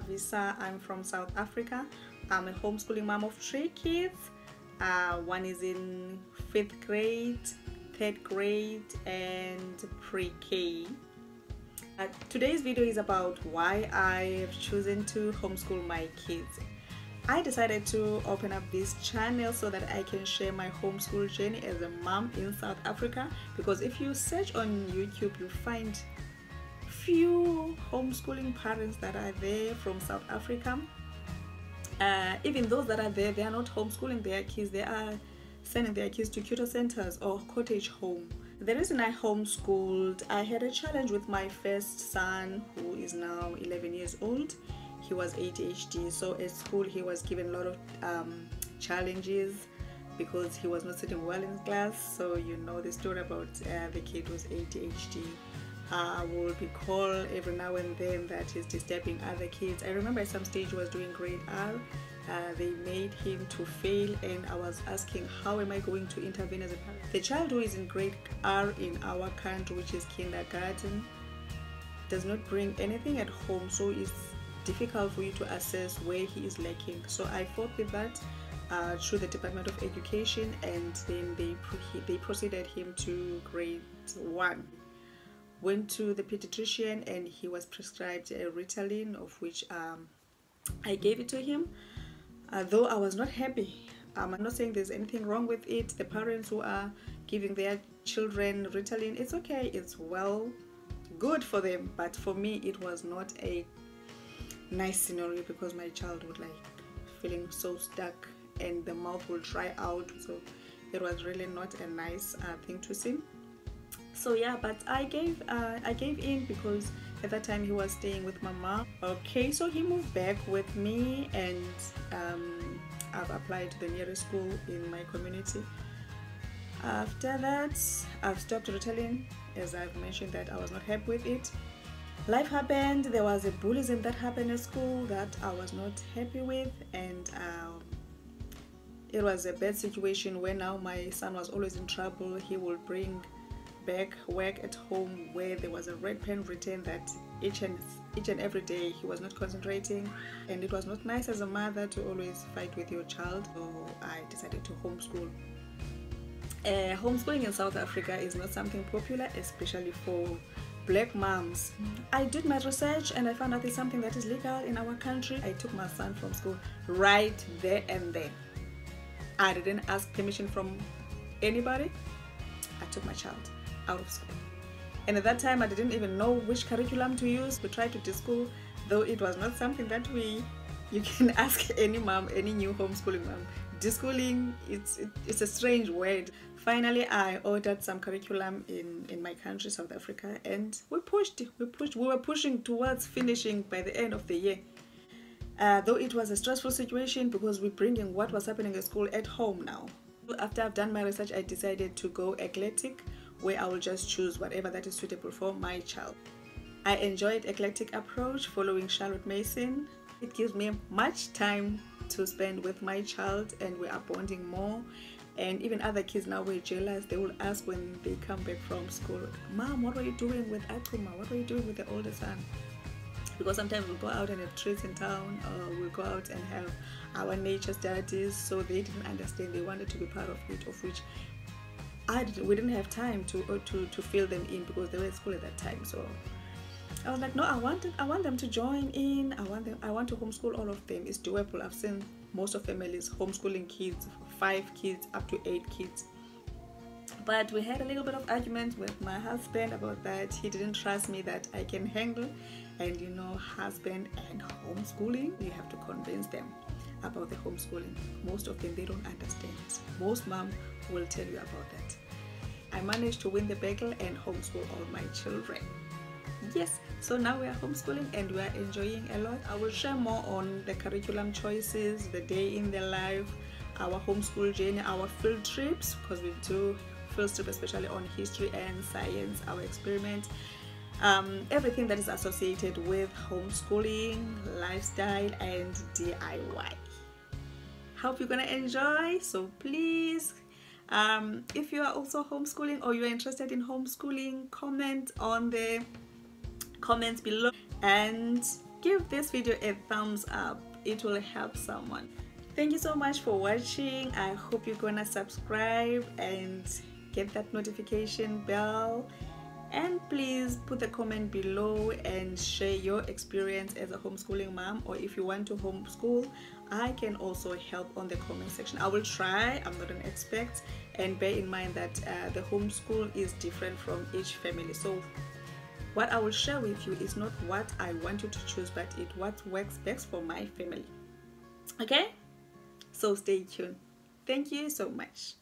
Visa. I'm from South Africa. I'm a homeschooling mom of 3 kids. One is in 5th grade, 3rd grade, and pre-K. Today's video is about why I've chosen to homeschool my kids. I decided to open up this channel so that I can share my homeschool journey as a mom in South Africa, because if you search on YouTube, you find few homeschooling parents that are there from South Africa. Even those that are there, they are not homeschooling their kids, they are sending their kids to tutor centers or cottage home. The reason I homeschooled, I had a challenge with my first son, who is now 11 years old. He was ADHD, so at school he was given a lot of challenges because he was not sitting well in class. So you know the story about the kid was ADHD. Will be called every now and then that he's disturbing other kids. I remember at some stage he was doing grade R. They made him to fail, and I was asking, how am I going to intervene as a parent? The child who is in grade R in our country, which is kindergarten, does not bring anything at home, so it's difficult for you to assess where he is lacking. So I fought with that through the Department of Education, and then they proceeded him to grade 1. Went to the pediatrician and he was prescribed a Ritalin, of which I gave it to him. Though I was not happy. I'm not saying there's anything wrong with it. The parents who are giving their children Ritalin, it's okay, it's good for them, but for me it was not a nice scenario, because my child would like feeling so stuck and the mouth will dry out, so it was really not a nice thing to see. So yeah, but I gave in, because at that time he was staying with my mom. Okay, so he moved back with me, and I've applied to the nearest school in my community. After that, I've stopped Ritalin, as I've mentioned that I was not happy with it. Life happened. There was a bullying that happened at school that I was not happy with, and it was a bad situation where now my son was always in trouble. He would bring back work at home where there was a red pen written that each and every day he was not concentrating, and it was not nice as a mother to always fight with your child. So I decided to homeschool. Homeschooling in South Africa is not something popular, especially for black moms. I did my research and I found out there's something that is legal in our country. I took my son from school right there and then. I didn't ask permission from anybody. I took my child out of school, and at that time I didn't even know which curriculum to use. We tried to de-school, though it was not something that you can ask any mom, any new homeschooling mom. De-schooling, it's a strange word. Finally I ordered some curriculum in my country, South Africa, and we were pushing towards finishing by the end of the year. Though it was a stressful situation, because we're bringing what was happening at school at home now. After I've done my research, I decided to go eclectic, where I will just choose whatever that is suitable for my child. I enjoyed eclectic approach following Charlotte Mason. It gives me much time to spend with my child, and we are bonding more. And even other kids now were jealous. They will ask when they come back from school, "Mom, what were you doing with Akuma? What were you doing with the older son?" Because sometimes we'll go out and have treats in town, or we'll go out and have our nature studies. So they didn't understand. They wanted to be part of it, of which we didn't have time to fill them in, because they were at school at that time. So I was like, no, I want them to join in. I want to homeschool all of them. It's doable. I've seen most of families homeschooling kids, 5 kids up to 8 kids. But we had a little bit of argument with my husband about that. He didn't trust me that I can handle. And you know, husband and homeschooling, you have to convince them about the homeschooling. Most of them, they don't understand. Most moms will tell you about that. I managed to win the battle and homeschool all my children. Yes, so now we are homeschooling and we are enjoying a lot. I will share more on the curriculum choices, the day in the life, our homeschool journey, our field trips, because we do field trips especially on history and science, our experiment, everything that is associated with homeschooling, lifestyle, and DIY. Hope you're gonna enjoy. So please, if you are also homeschooling or you are interested in homeschooling, comment on the comments below, and give this video a thumbs up. It will help someone. Thank you so much for watching. I hope you're gonna subscribe and get that notification bell, and please put a comment below and share your experience as a homeschooling mom, or if you want to homeschool, I can also help on the comment section. I will try. I'm not an expert, and bear in mind that the homeschool is different from each family. So what I will share with you is not what I want you to choose, but what works best for my family. Okay, so stay tuned. Thank you so much.